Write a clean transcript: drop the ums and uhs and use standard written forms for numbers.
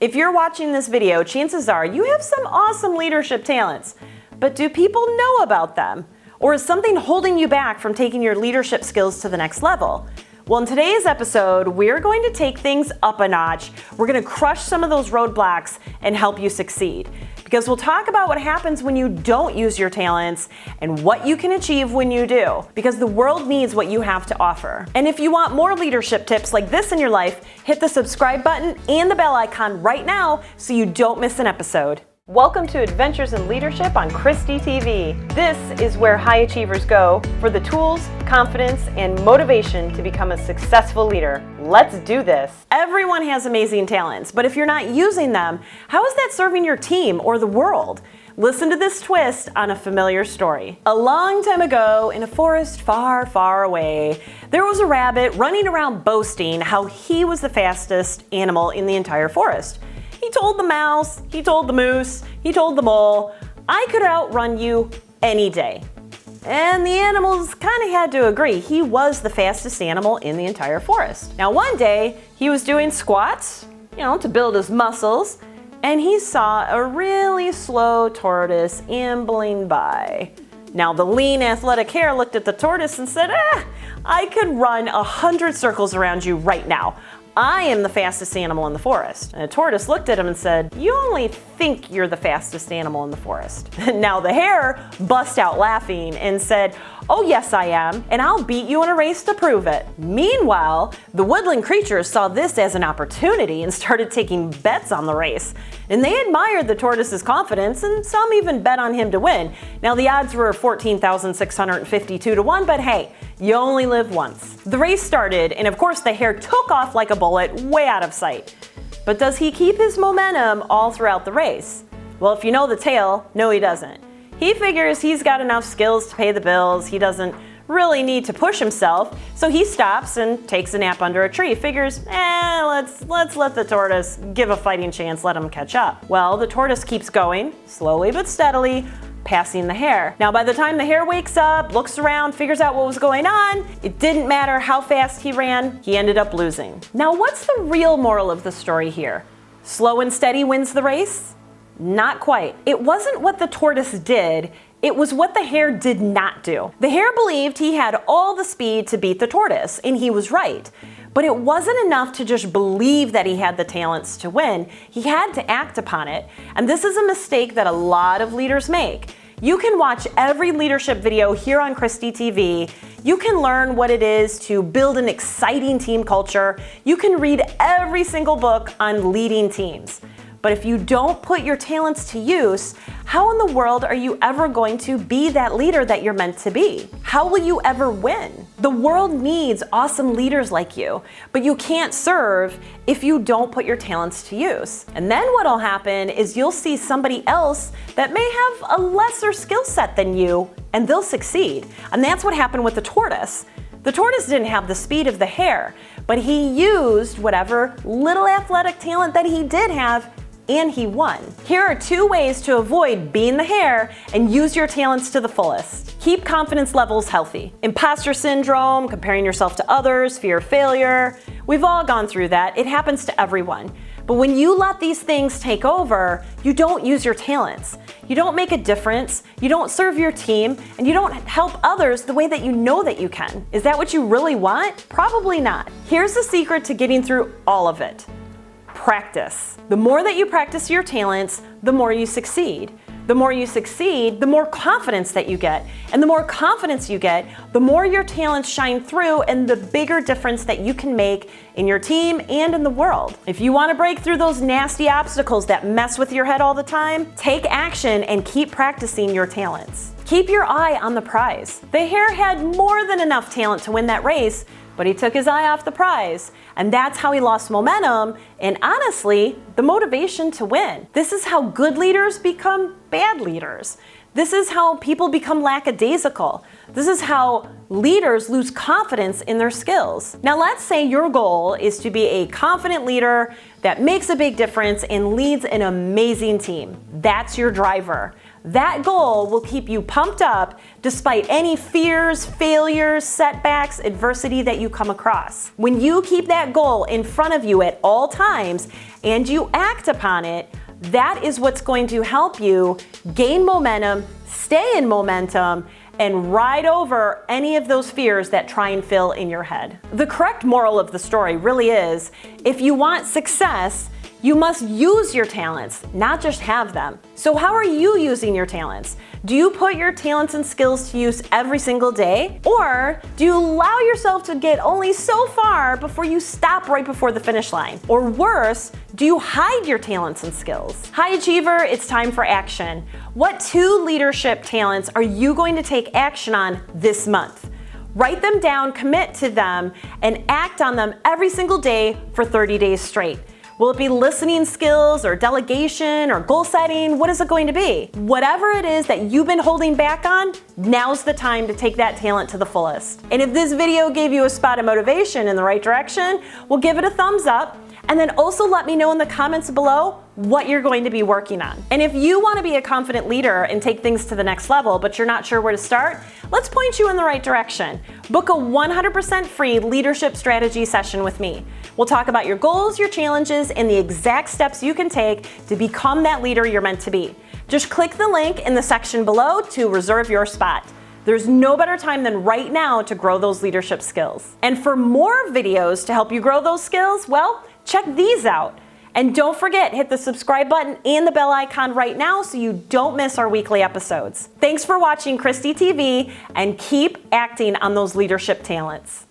If you're watching this video, chances are you have some awesome leadership talents, but do people know about them? Or is something holding you back from taking your leadership skills to the next level? Well, in today's episode, we're going to take things up a notch. We're going to crush some of those roadblocks and help you succeed. Because we'll talk about what happens when you don't use your talents and what you can achieve when you do. Because the world needs what you have to offer. And if you want more leadership tips like this in your life, hit the subscribe button and the bell icon right now so you don't miss an episode. Welcome to Adventures in Leadership on Kristie TV. This is where high achievers go for the tools, confidence, and motivation to become a successful leader. Let's do this. Everyone has amazing talents, but if you're not using them, how is that serving your team or the world? Listen to this twist on a familiar story. A long time ago, in a forest far, far away, there was a rabbit running around boasting how he was the fastest animal in the entire forest. He told the mouse, he told the moose, he told the mole, I could outrun you any day. And the animals kind of had to agree. He was the fastest animal in the entire forest. Now one day, he was doing squats, to build his muscles, and he saw a really slow tortoise ambling by. Now the lean, athletic hare looked at the tortoise and said, I could run 100 circles around you right now. I am the fastest animal in the forest. And the tortoise looked at him and said, you only think you're the fastest animal in the forest. Now the hare bust out laughing and said, oh yes I am, and I'll beat you in a race to prove it. Meanwhile, the woodland creatures saw this as an opportunity and started taking bets on the race. And they admired the tortoise's confidence, and some even bet on him to win. Now the odds were 14,652 to 1, but hey, you only live once. The race started, and of course the hare took off like a bullet, way out of sight. But does he keep his momentum all throughout the race? Well, if you know the tale, no he doesn't. He figures he's got enough skills to pay the bills, he doesn't really need to push himself, so he stops and takes a nap under a tree. Figures, let's let the tortoise give a fighting chance, let him catch up. Well, the tortoise keeps going, slowly but steadily, passing the hare. Now by the time the hare wakes up, looks around, figures out what was going on, it didn't matter how fast he ran, he ended up losing. Now what's the real moral of the story here? Slow and steady wins the race? Not quite. It wasn't what the tortoise did, it was what the hare did not do. The hare believed he had all the speed to beat the tortoise, and he was right. But it wasn't enough to just believe that he had the talents to win. He had to act upon it. And this is a mistake that a lot of leaders make. You can watch every leadership video here on Kristie TV. You can learn what it is to build an exciting team culture. You can read every single book on leading teams. But if you don't put your talents to use, how in the world are you ever going to be that leader that you're meant to be? How will you ever win? The world needs awesome leaders like you, but you can't serve if you don't put your talents to use. And then what'll happen is you'll see somebody else that may have a lesser skill set than you, and they'll succeed. And that's what happened with the tortoise. The tortoise didn't have the speed of the hare, but he used whatever little athletic talent that he did have, and he won. Here are 2 ways to avoid being the hare and use your talents to the fullest. Keep confidence levels healthy. Imposter syndrome, comparing yourself to others, fear of failure. We've all gone through that. It happens to everyone. But when you let these things take over, you don't use your talents. You don't make a difference, you don't serve your team, and you don't help others the way that you know that you can. Is that what you really want? Probably not. Here's the secret to getting through all of it. Practice. The more that you practice your talents, the more you succeed. The more you succeed, the more confidence that you get. And the more confidence you get, the more your talents shine through and the bigger difference that you can make in your team and in the world. If you want to break through those nasty obstacles that mess with your head all the time, take action and keep practicing your talents. Keep your eye on the prize. The hare had more than enough talent to win that race, but he took his eye off the prize, and that's how he lost momentum and honestly, the motivation to win. This is how good leaders become bad leaders. This is how people become lackadaisical. This is how leaders lose confidence in their skills. Now let's say your goal is to be a confident leader that makes a big difference and leads an amazing team. That's your driver. That goal will keep you pumped up despite any fears, failures, setbacks, adversity that you come across. When you keep that goal in front of you at all times, and you act upon it, that is what's going to help you gain momentum, stay in momentum, and ride over any of those fears that try and fill in your head. The correct moral of the story really is, if you want success, you must use your talents, not just have them. So how are you using your talents? Do you put your talents and skills to use every single day? Or do you allow yourself to get only so far before you stop right before the finish line? Or worse, do you hide your talents and skills? High achiever, it's time for action. What 2 leadership talents are you going to take action on this month? Write them down, commit to them, and act on them every single day for 30 days straight. Will it be listening skills or delegation or goal setting? What is it going to be? Whatever it is that you've been holding back on, now's the time to take that talent to the fullest. And if this video gave you a spot of motivation in the right direction, well, give it a thumbs up. And then also let me know in the comments below what you're going to be working on. And if you want to be a confident leader and take things to the next level, but you're not sure where to start, let's point you in the right direction. Book a 100% free leadership strategy session with me. We'll talk about your goals, your challenges, and the exact steps you can take to become that leader you're meant to be. Just click the link in the section below to reserve your spot. There's no better time than right now to grow those leadership skills. And for more videos to help you grow those skills, well, check these out. And don't forget, hit the subscribe button and the bell icon right now so you don't miss our weekly episodes. Thanks for watching Kristie TV, and keep acting on those leadership talents.